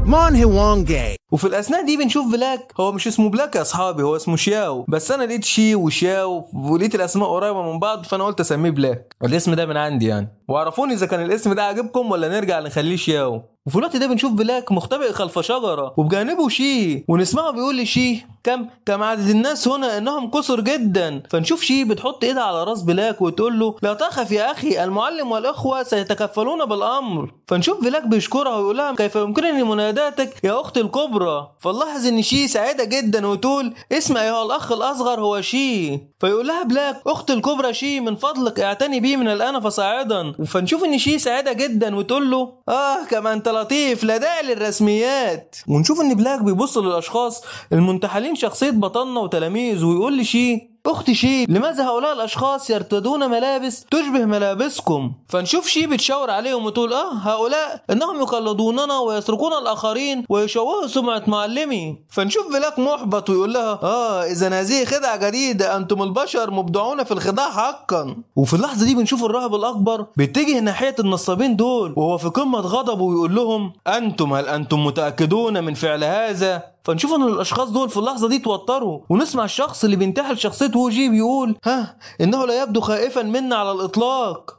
مون هوانجي. وفي الاثناء دي بنشوف بلاك. هو مش اسمه بلاك يا اصحابي، هو اسمه شياو، بس انا لقيت شي وشياو ولقيت الاسماء قريبه من بعض فانا قلت اسميه بلاك. الاسم ده من عندي يعني، وعرفوني اذا كان الاسم ده عاجبكم ولا نرجع نخليه شياو. وفي الوقت ده بنشوف بلاك مختبئ خلف شجره وبجانبه شي، ونسمعه بيقول لشي كم عدد الناس هنا انهم كثر جدا. فنشوف شي بتحط ايدها على راس بلاك وتقول له لا تخف يا اخي، المعلم والاخوه سيتكفلون بالامر. فنشوف بلاك بيشكرها ويقول لها كيف يمكنني مناداتك يا اختي الكبرى. فنلاحظ ان شي سعيده جدا وتقول اسم ايها الاخ الاصغر هو شي. فيقول لها بلاك اختي الكبرى شي من فضلك اعتني بي من الان فصاعدا. فنشوف ان شي سعيده جدا وتقول له كما انت لطيف لا داعي للرسميات. ونشوف ان بلاك بيبص للاشخاص المنتحلين شخصيه بطلنا وتلاميذ ويقول لشي اختي شي لماذا هؤلاء الاشخاص يرتدون ملابس تشبه ملابسكم؟ فنشوف شي بتشاور عليهم وتقول هؤلاء انهم يقلدوننا ويسرقون الاخرين ويشوهوا سمعه معلمي. فنشوف بلاك محبط ويقول لها اذا هذه خدعه جديده، انتم البشر مبدعون في الخداع حقا. وفي اللحظه دي بنشوف الراهب الاكبر بيتجه ناحيه النصابين دول وهو في قمه غضبه ويقول لهم هل انتم متاكدون من فعل هذا؟ فنشوف ان الاشخاص دول في اللحظه دي توتروا، ونسمع الشخص اللي بينتحل شخصيه ووجي بيقول انه لا يبدو خائفا منا على الاطلاق،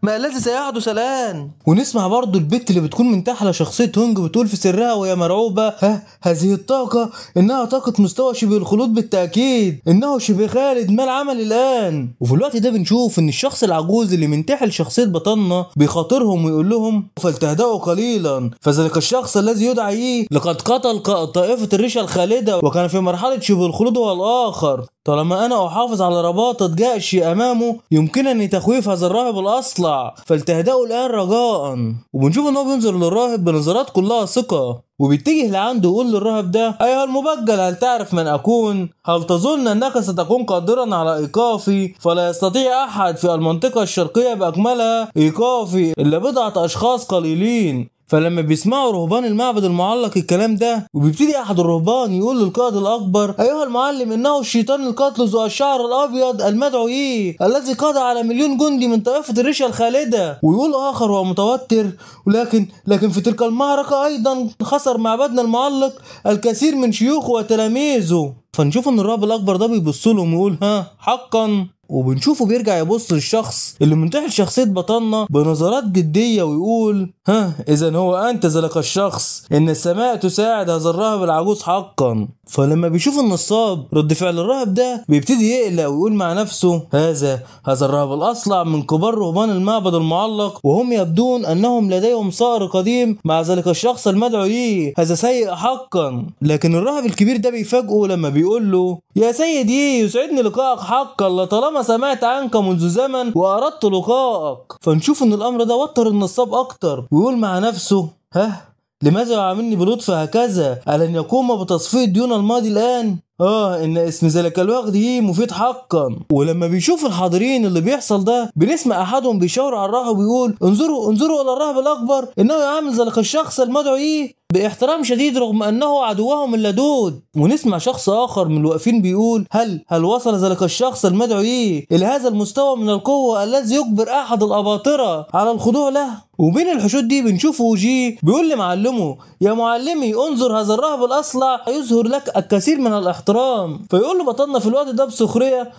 ما الذي سيحدث الان؟ ونسمع برضو البت اللي بتكون منتحله شخصيه هونج بتقول في سرها وهي مرعوبه هذه الطاقه انها طاقه مستوى شبه الخلود بالتاكيد، انه شبه خالد ما العمل الان. وفي الوقت ده بنشوف ان الشخص العجوز اللي منتحل شخصيه بطلنا بيخاطرهم ويقول لهم فلتهدأوا قليلا، فذلك الشخص الذي يدعى لقد قتل طائفه الريشه الخالده وكان في مرحله شبه الخلود هو الاخر. طالما انا احافظ على رباطه جأش امامه يمكنني تخويف هذا الراهب الاصلع، فلتهدأوا الان رجاء. وبنشوف ان هو بينظر للراهب بنظرات كلها ثقه وبيتجه لعنده ويقول للراهب ده ايها المبجل هل تعرف من اكون؟ هل تظن انك ستكون قادرا على ايقافي؟ فلا يستطيع احد في المنطقه الشرقيه باكملها ايقافي الا بضعه اشخاص قليلين. فلما بيسمعوا رهبان المعبد المعلق الكلام ده وبيبتدي احد الرهبان يقول للقائد الاكبر ايها المعلم انه الشيطان القاتل ذو الشعر الابيض المدعو الذي قضى على 1,000,000 جندي من طائفه الريشه الخالده. ويقول اخر وهو متوتر لكن في تلك المعركه ايضا خسر معبدنا المعلق الكثير من شيوخه وتلاميذه. فنشوف ان الراهب الاكبر ده بيبص لهم ويقول حقا. وبنشوفه بيرجع يبص للشخص اللي منتحل شخصية بطلنا بنظرات جدية ويقول إذا هو أنت ذلك الشخص، إن السماء تساعد هذا الراهب العجوز حقا. فلما بيشوف النصاب رد فعل الراهب ده بيبتدي يقلق ويقول مع نفسه هذا الراهب الأصلع من كبار رهبان المعبد المعلق وهم يبدون أنهم لديهم صقر قديم مع ذلك الشخص المدعو هذا سيء حقا. لكن الراهب الكبير ده بيفاجئه لما بيقول له يا سيدي يسعدني لقائك حقا لطالما سمعت عنك منذ زمن وأردت لقائك. فنشوف ان الامر ده وتر النصاب اكتر ويقول مع نفسه لماذا يعاملني بلطف هكذا؟ ألن يقوم بتصفية ديون الماضي الآن؟ إن اسم ذلك الوقت مفيد حقا. ولما بيشوف الحاضرين اللي بيحصل ده بنسمع أحدهم بيشاور على الراهب ويقول انظروا إلى الراهب الأكبر إنه يعامل ذلك الشخص المدعو باحترام شديد رغم أنه عدوهم اللدود. ونسمع شخص آخر من الواقفين بيقول هل وصل ذلك الشخص المدعو إلى هذا المستوى من القوة الذي يجبر أحد الأباطرة على الخضوع له؟ وبين الحشود دي بنشوف وجي بيقول لمعلمه يا معلمي انظر هذا الراهب الأصلع يظهر لك الكثير من الاحترام. فيقول له بطلنا في الوقت ده بسخرية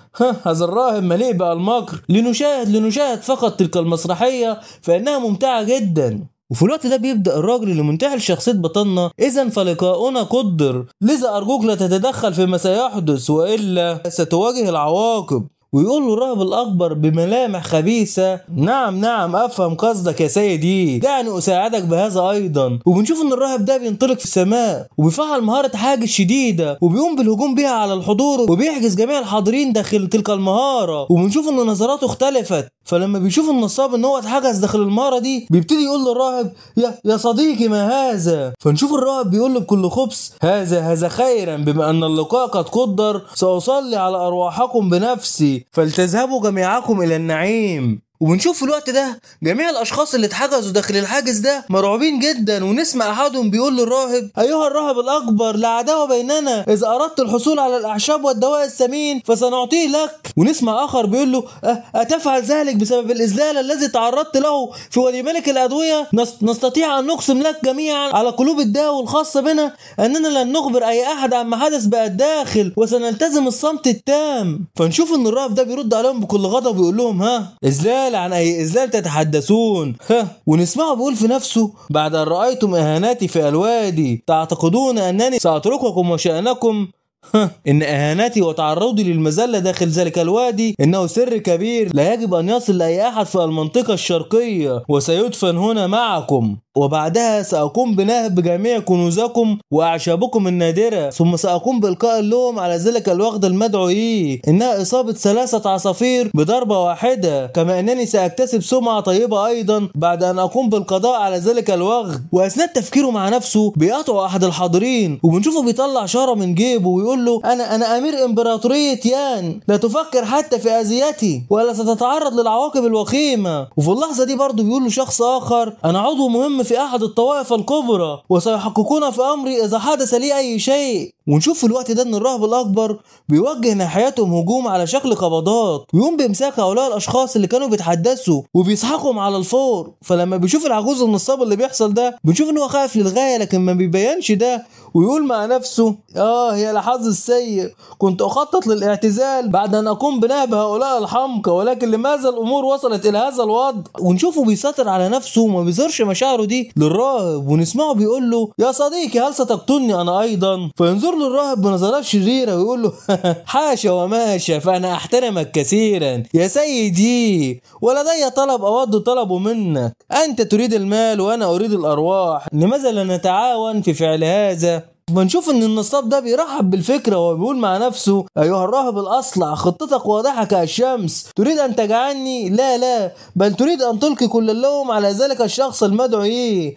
هذا الراهب مليء بالمكر، لنشاهد فقط تلك المسرحية فإنها ممتعة جدا. وفي الوقت ده بيبدأ الراجل اللي منتحل شخصية بطلنا إذن فلقاؤنا قدر، لذا أرجوك لا تتدخل فيما سيحدث وإلا ستواجه العواقب. ويقول له الراهب الأكبر بملامح خبيثة نعم أفهم قصدك يا سيدي، دعني أساعدك بهذا أيضا. وبنشوف إن الراهب ده بينطلق في السماء وبيفعل مهارة حاجز شديدة وبيقوم بالهجوم بها على الحضور وبيحجز جميع الحاضرين داخل تلك المهارة. وبنشوف إن نظراته اختلفت، فلما بيشوف النصاب إن هو اتحجز داخل المهارة دي بيبتدي يقول للراهب يا صديقي ما هذا؟ فنشوف الراهب بيقول له بكل خبث هذا خيرا، بما أن اللقاء قد قدر سأصلي على أرواحكم بنفسي فلتذهبوا جميعكم إلى النعيم. وبنشوف في الوقت ده جميع الاشخاص اللي اتحجزوا داخل الحاجز ده مرعوبين جدا، ونسمع احدهم بيقول للراهب: ايها الراهب الاكبر، لا عداوه بيننا، اذا اردت الحصول على الاعشاب والدواء الثمين فسنعطيه لك. ونسمع اخر بيقول له: اتفعل ذلك بسبب الاذلال الذي تعرضت له في وادي ملك الادويه؟ نستطيع ان نقسم لك جميعا على قلوب الدواء الخاصه بنا اننا لن نخبر اي احد عما حدث بالداخل، وسنلتزم الصمت التام. فنشوف ان الراهب ده بيرد عليهم بكل غضب ويقول لهم: اذلال؟ عن اي اذلال تتحدثون؟ ونسمعه بيقول في نفسه: بعد ان رايتم اهاناتي في الوادي تعتقدون انني ساترككم وشانكم؟ إن إهانتي وتعرضي للمذلة داخل ذلك الوادي إنه سر كبير لا يجب أن يصل لأي أحد في المنطقة الشرقية، وسيدفن هنا معكم، وبعدها سأقوم بنهب جميع كنوزكم وأعشابكم النادرة، ثم سأقوم بإلقاء اللوم على ذلك الوغد المدعوي إنها إصابة 3 عصافير بضربة واحدة، كما أنني سأكتسب سمعة طيبة أيضا بعد أن أقوم بالقضاء على ذلك الوغد. وأثناء تفكيره مع نفسه بيقطع أحد الحاضرين، وبنشوفه بيطلع شارة من جيبه ويقول له: أنا أمير إمبراطورية يان، لا تفكر حتى في أذيتي ولا ستتعرض للعواقب الوخيمة. وفي اللحظة دي برضه بيقول له شخص آخر: أنا عضو مهم في أحد الطوائف الكبرى وسيحققون في أمري إذا حدث لي أي شيء. ونشوف في الوقت ده ان الراهب الاكبر بيوجه ناحيتهم هجوم على شكل قبضات، ويقوم بامساك هؤلاء الاشخاص اللي كانوا بيتحدثوا وبيسحقهم على الفور. فلما بيشوف العجوز النصاب اللي بيحصل ده بنشوف ان هو خايف للغايه، لكن ما بيبينش ده، ويقول مع نفسه: هي لحظ السيء، كنت اخطط للاعتزال بعد ان اقوم بنهب هؤلاء الحمقى، ولكن لماذا الامور وصلت الى هذا الوضع؟ ونشوفه بيسيطر على نفسه وما بيظهرش مشاعره دي للراهب، ونسمعه بيقول له: يا صديقي، هل ستقتلني انا ايضا؟ فينظر له الراهب بنظرات شريره ويقول له: حاشا وماشا، فانا احترمك كثيرا يا سيدي، ولدي طلب اود طلبه منك. انت تريد المال وانا اريد الارواح، لماذا لا نتعاون في فعل هذا؟ بنشوف ان النصاب ده بيرحب بالفكره وبيقول مع نفسه: ايها الراهب الاصلع، خطتك واضحه كالشمس، تريد ان تجعلني؟ لا، بل تريد ان تلقي كل اللوم على ذلك الشخص المدعو،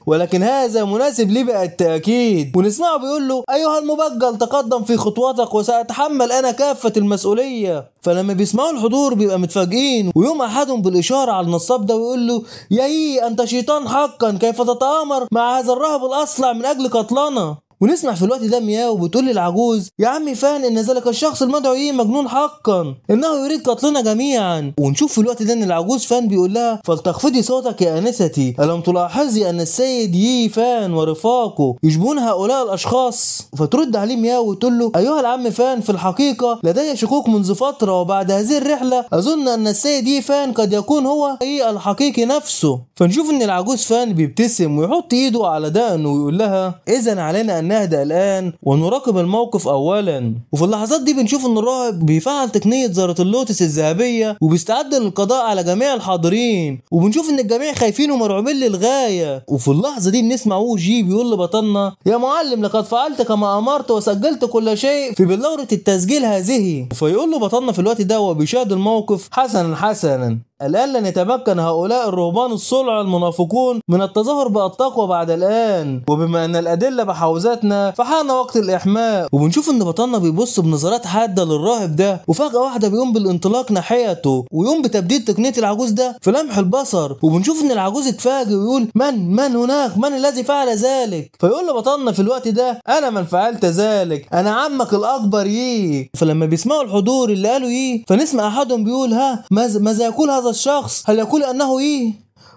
ولكن هذا مناسب لي بالتاكيد. ونسمعه بيقول له: ايها المبجل، تقدم في خطوتك وساتحمل انا كافه المسؤوليه. فلما بيسمعوا الحضور بيبقى متفاجئين، ويوم احدهم بالاشاره على النصاب ده ويقول له: ياي انت شيطان حقا، كيف تتآمر مع هذا الراهب الاصلع من اجل قتلنا؟ ونسمع في الوقت ده مياو بتقول للعجوز: يا عمي فان، ان ذلك الشخص المدعو مجنون حقا، انه يريد قتلنا جميعا. ونشوف في الوقت ده ان العجوز فان بيقول لها: فلتخفضي صوتك يا انستي، الم تلاحظي ان السيد يي فان ورفاقه يشبهون هؤلاء الاشخاص؟ فترد عليه مياو وتقول له: ايها العم فان، في الحقيقه لدي شكوك منذ فتره، وبعد هذه الرحله اظن ان السيد يي فان قد يكون هو الحقيقي نفسه. فنشوف ان العجوز فان بيبتسم ويحط ايده على دقنه ويقول لها: اذا علينا ان نهدأ الآن ونراقب الموقف أولا. وفي اللحظات دي بنشوف ان الراهب بيفعل تقنية زهرة اللوتس الذهبية وبيستعد للقضاء على جميع الحاضرين، وبنشوف ان الجميع خايفين ومرعوبين للغاية. وفي اللحظة دي بنسمع ووجي بيقول لبطلنا: يا معلم، لقد فعلت كما أمرت وسجلت كل شيء في بلورة التسجيل هذه. فيقول له بطلنا في الوقت ده وبيشاهد الموقف: حسنا، الآن لن يتمكن هؤلاء الرهبان الصلع المنافقون من التظاهر بالتقوى بعد الآن، وبما أن الأدلة بحوزتنا فحان وقت الإحماء. وبنشوف أن بطلنا بيبص بنظرات حادة للراهب ده، وفجأة واحدة بيقوم بالانطلاق ناحيته ويقوم بتبديد تقنية العجوز ده في لمح البصر. وبنشوف أن العجوز اتفاجئ ويقول: من هناك؟ من الذي فعل ذلك؟ فيقول لبطلنا في الوقت ده: أنا من فعلت ذلك، أنا عمك الأكبر يي. فلما بيسمعوا الحضور اللي قالوا يي فنسمع أحدهم بيقول: ماذا يقول هذا الشخص؟ هل يقول أنه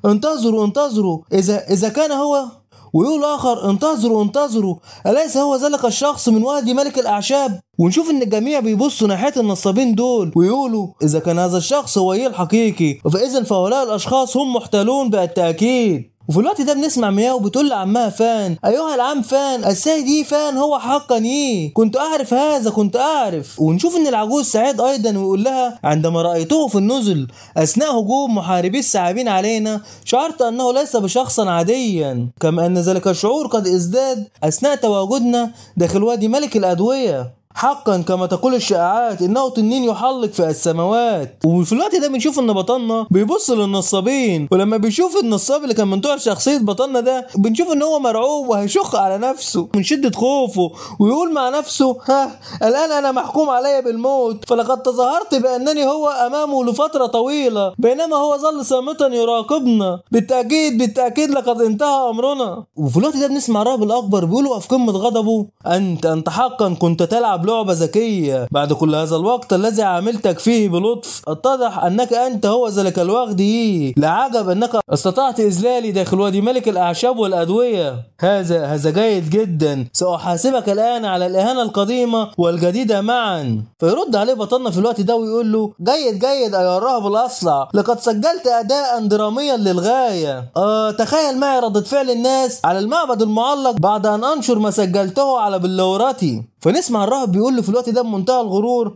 انتظروا إذا كان هو؟ ويقول آخر: انتظروا، أليس هو ذلك الشخص من وادي ملك الأعشاب؟ ونشوف ان الجميع بيبصوا ناحية النصابين دول ويقولوا: اذا كان هذا الشخص هو الحقيقي فاذا فهؤلاء الاشخاص هم محتالون بالتأكيد. وفي الوقت ده بنسمع مياو بتقول لعمها فان: ايها العم فان، السيد يي فان هو حقا يي، كنت اعرف هذا، كنت اعرف. ونشوف ان العجوز سعيد ايضا ويقول لها: عندما رايته في النزل اثناء هجوم محاربي الثعابين علينا شعرت انه ليس بشخصا عاديا، كما ان ذلك الشعور قد ازداد اثناء تواجدنا داخل وادي ملك الادويه. حقا كما تقول الشائعات انه تنين يحلق في السماوات. وفي الوقت ده بنشوف ان بطلنا بيبص للنصابين، ولما بيشوف النصاب اللي كان منتوع شخصيه بطلنا ده بنشوف ان هو مرعوب وهيشق على نفسه من شده خوفه، ويقول مع نفسه الان انا محكوم علي بالموت، فلقد تظاهرت بانني هو امامه لفتره طويله بينما هو ظل صامتا يراقبنا، بالتاكيد لقد انتهى امرنا. وفي الوقت ده بنسمع الراهب الاكبر بيقول في قمه غضبه انت حقا كنت تلعب لعبه ذكيه بعد كل هذا الوقت الذي عاملتك فيه بلطف، اتضح انك انت هو ذلك الوغدي، لا عجب انك استطعت اذلالي داخل وادي ملك الاعشاب والادويه. هذا جيد جدا، ساحاسبك الان على الاهانه القديمه والجديده معا. فيرد عليه بطلنا في الوقت ده ويقول له جيد ايها الراهب الاصلع، لقد سجلت اداء دراميا للغايه. تخيل معي ردة فعل الناس على المعبد المعلق بعد ان انشر ما سجلته على بلورتي. فنسمع الراهب بيقول له في الوقت ده بمنتهى الغرور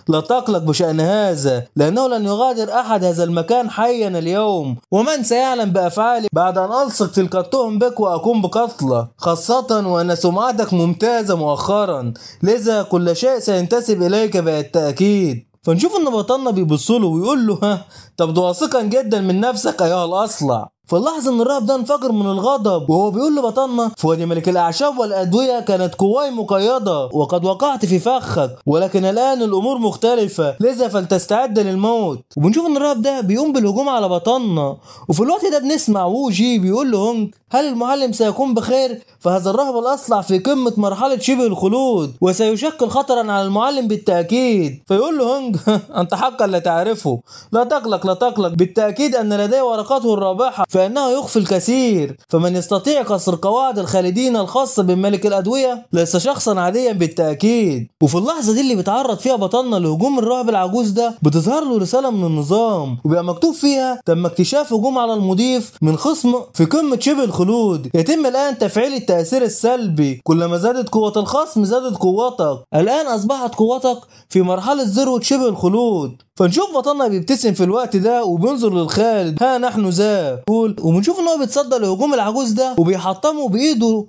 لا تقلق بشأن هذا، لأنه لن يغادر أحد هذا المكان حيا اليوم، ومن سيعلم بأفعالي بعد أن ألصق تلك التهم بك وأقوم بقتله، خاصة وأن سمعتك ممتازة مؤخرا، لذا كل شيء سينتسب إليك بالتأكيد. فنشوف ان بطلنا بيبصله ويقول له تبدو واثقا جدا من نفسك ايها الاصلع. فنلاحظ ان الراهب ده انفجر من الغضب وهو بيقول لبطلنا في وادي ملك الاعشاب والادويه كانت قواي مقيده وقد وقعت في فخك، ولكن الان الامور مختلفه، لذا فلتستعد للموت. وبنشوف ان الراهب ده بيقوم بالهجوم على بطلنا، وفي الوقت ده بنسمع ووجي بيقول له هونج هل المعلم سيكون بخير؟ فهذا الراهب الاصلع في قمه مرحله شبه الخلود وسيشكل خطرا على المعلم بالتاكيد. فيقول له هونج انت حقا لا تعرفه، لا تقلق، بالتاكيد ان لديه ورقته الرابحه فإنه يخفي الكثير، فمن يستطيع كسر قواعد الخالدين الخاصة بملك الأدوية ليس شخصا عاديا بالتأكيد. وفي اللحظة دي اللي بيتعرض فيها بطلنا لهجوم الراهب العجوز ده بتظهر له رسالة من النظام وبيبقى مكتوب فيها تم اكتشاف هجوم على المضيف من خصم في قمة شبه الخلود، يتم الآن تفعيل التأثير السلبي، كلما زادت قوة الخصم زادت قوتك، الآن أصبحت قوتك في مرحلة ذروة شبه الخلود. فنشوف بطلنا بيبتسم في الوقت ده وبينظر للخالد نحن ذا، وبنشوف ان هو بيتصدى لهجوم العجوز ده وبيحطمه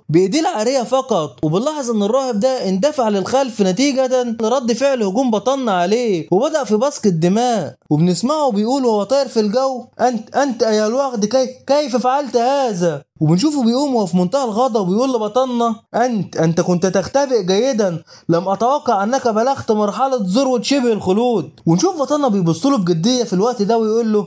بايديه العاريه فقط. وبنلاحظ ان الراهب ده اندفع للخلف نتيجه لرد فعل هجوم بطلنا عليه وبدا في بصق الدماء. وبنسمعه بيقول وهو طاير في الجو انت يا الوغد كيف فعلت هذا؟ وبنشوفه بيقوم وهو في منتهى الغضب ويقول لبطلنا انت كنت تختبئ جيدا، لم اتوقع انك بلغت مرحله ذروه شبه الخلود. ونشوف بطلنا بيبص له بجديه في الوقت ده ويقول له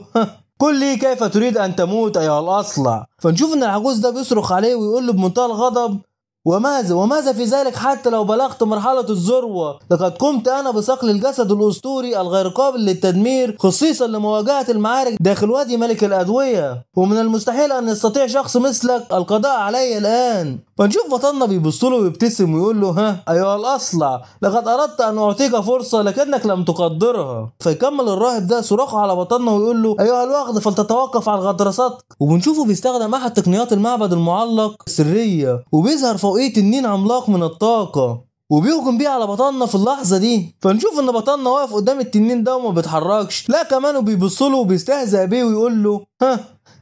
قل لي كيف تريد ان تموت ايها الاصلع؟ فنشوف ان العجوز ده بيصرخ عليه ويقول له بمنتهى الغضب وماذا في ذلك حتى لو بلغت مرحلة الذروة؟ لقد قمت أنا بصقل الجسد الأسطوري الغير قابل للتدمير خصيصا لمواجهة المعارك داخل وادي ملك الأدوية، ومن المستحيل أن يستطيع شخص مثلك القضاء علي الآن. فنشوف بطلنا بيبصله ويبتسم ويقول له أيها الأصلع لقد أردت أن أعطيك فرصة لكنك لم تقدرها. فيكمل الراهب ده صراخه على بطلنا ويقول له أيها الوغد فلتتوقف عن غطرستك. وبنشوفه بيستخدم أحد تقنيات المعبد المعلق السرية وبيظهر فوقيه تنين عملاق من الطاقة وبيهجم بيه على بطلنا في اللحظة دي. فنشوف ان بطلنا واقف قدام التنين ده وما بيتحركش، لا كمان وبيبصله وبيستهزأ بيه ويقول له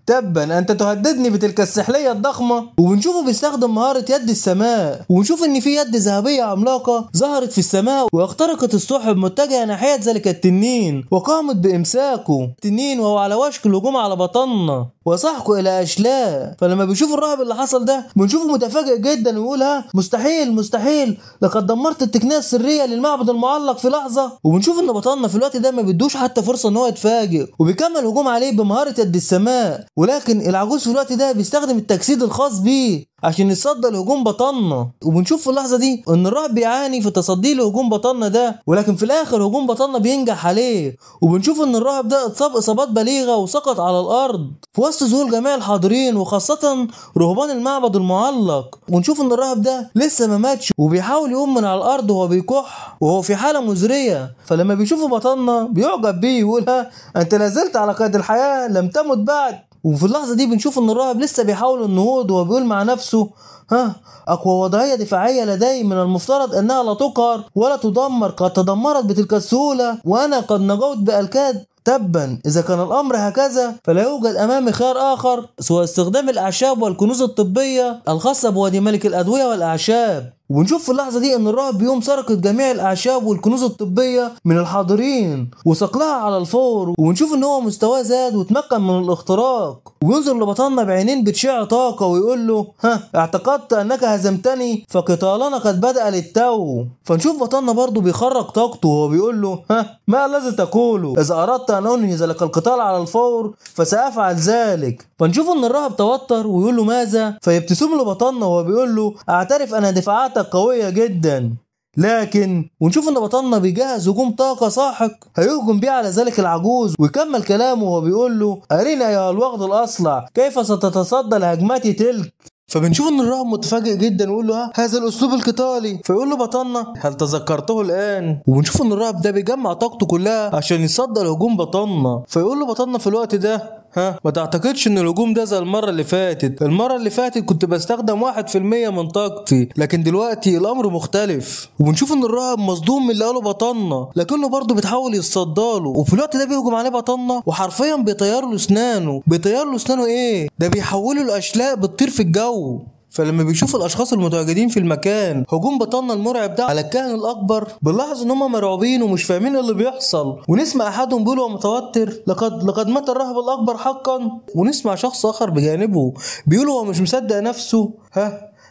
تبا انت تهددني بتلك السحلية الضخمة. وبنشوفه بيستخدم مهارة يد السماء ونشوف ان في يد ذهبية عملاقة ظهرت في السماء واخترقت السحب متجهة ناحية ذلك التنين وقامت بامساكه التنين وهو على وشك الهجوم على بطلنا وسحقه الى اشلاء. فلما بيشوف الراهب اللي حصل ده بنشوفه متفاجئ جدا ويقول مستحيل لقد دمرت التقنية السرية للمعبد المعلق في لحظة. وبنشوف ان بطلنا في الوقت ده ما بيدوش حتى فرصة ان هو يتفاجئ وبيكمل هجوم عليه بمهارة يد السماء، ولكن العجوز في الوقت ده بيستخدم التجسيد الخاص بيه عشان يتصدى لهجوم بطلنا. وبنشوف في اللحظة دي ان الراهب بيعاني في تصديه لهجوم بطلنا ده، ولكن في الاخر هجوم بطلنا بينجح عليه. وبنشوف ان الراهب ده اتصاب اصابات بليغة وسقط على الارض في وسط ذهول جميع الحاضرين وخاصة رهبان المعبد المعلق. ونشوف ان الراهب ده لسه ما ماتش وبيحاول يقوم من على الارض وهو بيكح وهو في حالة مزرية. فلما بيشوفه بطلنا بيعجب بيه ويقول انت لازلت على قيد الحياة، لم تمت بعد. وفي اللحظة دي بنشوف ان الراهب لسه بيحاول النهوض وهو بيقول مع نفسه اقوى وضعية دفاعية لدي من المفترض انها لا تقهر ولا تدمر، قد تدمرت بتلك السهولة وانا قد نجوت بالكاد. تبا اذا كان الامر هكذا فلا يوجد امامي خيار اخر سوى استخدام الاعشاب والكنوز الطبية الخاصة بوادي ملك الادوية والاعشاب. وبنشوف في اللحظة دي ان الراهب بيقوم سرقت جميع الاعشاب والكنوز الطبية من الحاضرين وسقلها على الفور، وبنشوف ان هو مستواه زاد وتمكن من الاختراق، وينظر لبطلنا بعينين بتشع طاقة ويقول له ها اعتقدت انك هزمتني فقتالنا قد بدأ للتو. فنشوف بطلنا برضو بيخرج طاقته وهو بيقول له ها ما الذي تقوله؟ اذا اردت ان انهي لك القتال على الفور فسافعل ذلك. فنشوف ان الراهب توتر ويقول له ماذا؟ فيبتسم لبطلنا وهو بيقول له اعترف ان دفاعاتك قوية جدا، ونشوف ان بطلنا بيجهز هجوم طاقة ساحق هيهجم بيه على ذلك العجوز، ويكمل كلامه وهو بيقول له ارينا ايها الوغد الاصلع كيف ستتصدى لهجمتي تلك. فبنشوف ان الراهب متفاجئ جدا ويقول له هذا الاسلوب القتالي، فيقول له بطلنا هل تذكرته الان؟ وبنشوف ان الراهب ده بيجمع طاقته كلها عشان يصدى لهجوم بطلنا، فيقول له بطلنا في الوقت ده ما تعتقدش ان الهجوم ده زي المرة اللي فاتت كنت بستخدم 1% من طاقتي، لكن دلوقتي الامر مختلف. وبنشوف ان الراهب مصدوم من اللي قاله بطلنا لكنه برضه بيتحاول يصداله، وفي الوقت ده بيهجم عليه بطلنا وحرفيا بيطير له اسنانه. ايه ده؟ بيحوله لاشلاء بتطير في الجو. فلما بيشوف الاشخاص المتواجدين في المكان هجوم بطلنا المرعب ده على الكاهن الاكبر بنلاحظ ان هم مرعوبين ومش فاهمين اللي بيحصل، ونسمع احدهم بيقول هو متوتر لقد مات الراهب الاكبر حقا، ونسمع شخص اخر بجانبه بيقول هو مش مصدق نفسه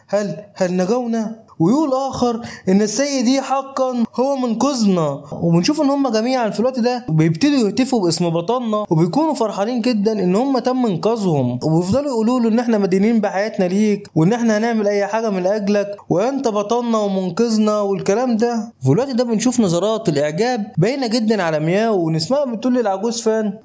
هل نجونا، ويقول اخر ان السيد حقا هو منقذنا. وبنشوف ان هم جميعا في الوقت ده بيبتدوا يهتفوا باسم بطلنا وبيكونوا فرحانين جدا ان هم تم انقاذهم، وبيفضلوا يقولوا له ان احنا مدينين بحياتنا ليك وان احنا هنعمل اي حاجه من اجلك وانت بطلنا ومنقذنا والكلام ده. في الوقت ده بنشوف نظرات الاعجاب باينه جدا على مياو، ونسمعها بتقول للعجوز فان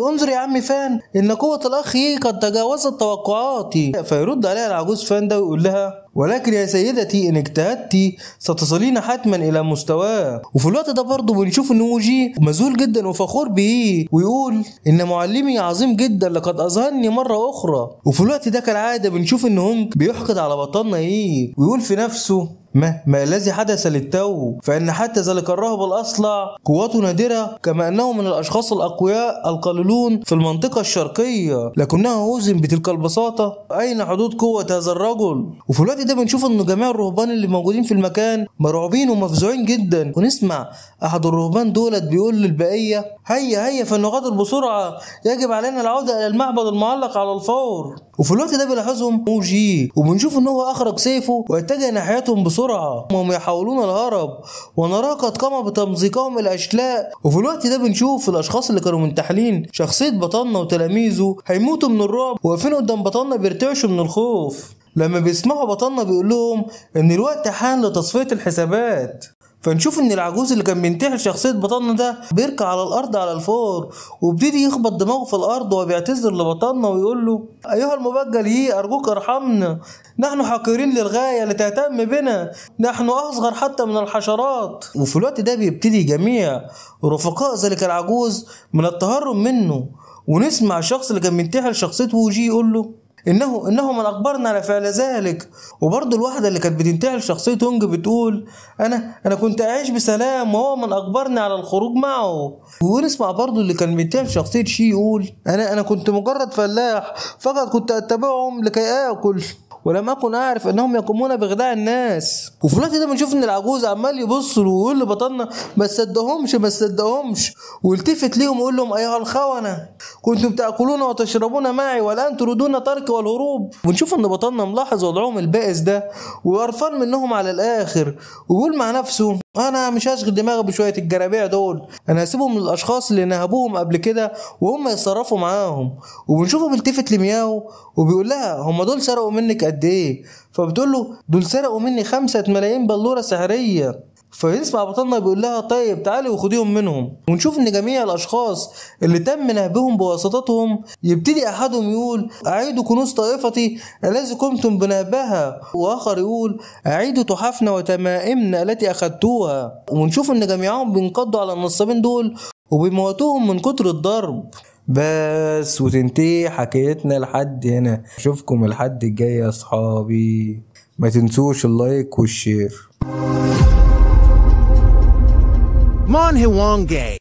انظر يا عم فان ان قوه الاخ قد تجاوزت توقعاتي. فيرد عليها العجوز فان ده ويقول لها ولكن يا سيدتي ان اجتهدتي ستصلين حتما الى مستواه. وفي الوقت ده برضه بنشوف ان ووجي مذهول جدا وفخور بيه ويقول ان معلمي عظيم جدا لقد اظهرني مره اخرى. وفي الوقت ده كالعاده بنشوف ان هونج بيحقد على بطلنا ويقول في نفسه ما الذي حدث للتو، فإن حتى ذلك الراهب الأصلع قوته نادرة كما أنه من الأشخاص الأقوياء القليلون في المنطقة الشرقية، لكنه هوزن بتلك البساطة. أين حدود قوة هذا الرجل؟ وفي الوقت ده بنشوف أن جميع الرهبان اللي موجودين في المكان مرعوبين ومفزوعين جدا، ونسمع أحد الرهبان دولت بيقول للبقية هيا فلنغادر بسرعة، يجب علينا العودة إلى المعبد المعلق على الفور. وفي الوقت ده بيلاحظهم ووجي وبنشوف ان هو اخرج سيفه واتجه ناحيتهم بسرعه وهم يحاولون الهرب، ونراه قد قام بتمزيقهم الاشلاء. وفي الوقت ده بنشوف الاشخاص اللي كانوا منتحلين شخصيه بطلنا وتلاميذه هيموتوا من الرعب واقفين قدام بطلنا بيرتعشوا من الخوف لما بيسمعوا بطلنا بيقول لهم ان الوقت حان لتصفيه الحسابات. فنشوف ان العجوز اللي كان بينتحل شخصيه بطلنا ده بيركع على الارض على الفور وبيبتدي يخبط دماغه في الارض وبيعتذر لبطلنا ويقول له ايها المبجل ارجوك ارحمنا، نحن حقيرين للغايه لتهتم بنا، نحن اصغر حتى من الحشرات. وفي الوقت ده بيبتدي جميع رفقاء ذلك العجوز من التهرب منه، ونسمع الشخص اللي كان بينتحل شخصيه ووجي يقول له انه من اجبرنا على فعل ذلك. وبرضه الواحده اللي كانت بتنتحل شخصيه هونج بتقول انا كنت اعيش بسلام وهو من اجبرني على الخروج معه. ونسمع برضه اللي كان بينتحل شخصيه شي يقول انا كنت مجرد فلاح فقط كنت اتبعهم لكي اكل ولم اكن اعرف انهم يقومون بغداء الناس. وفي الوقت ده بنشوف ان العجوز عمال يبص له ويقول لبطلنا ما تصدقهمش والتفت ليهم ويقول لهم ايها الخونه كنتم تاكلون وتشربون معي والان تريدون ترك والهروب. ونشوف ان بطلنا ملاحظ وضعهم البائس ده وقرفان منهم على الاخر ويقول مع نفسه انا مش هشغل دماغي بشويه الجرابيع دول، انا هسيبهم للاشخاص اللي نهبوهم قبل كده وهم يتصرفوا معاهم. وبنشوفه بيلتفت لمياو وبيقول لها هم دول سرقوا منك قد ايه؟ فبتقول له دول سرقوا مني 5 ملايين بلوره سحريه. فيسمع بطلنا بيقول لها طيب تعالي وخديهم منهم. ونشوف ان جميع الاشخاص اللي تم نهبهم بواسطتهم يبتدي احدهم يقول اعيدوا كنوز طائفتي الذي قمتم بنهبها، واخر يقول اعيدوا تحفنا وتمائمنا التي اخذتوها. ونشوف ان جميعهم بينقضوا على النصابين دول وبيموتوهم من كتر الضرب. بس وتنتهي حكايتنا لحد هنا. اشوفكم الحد الجاي يا اصحابي، ما تنسوش اللايك والشير. Mon Hwangay.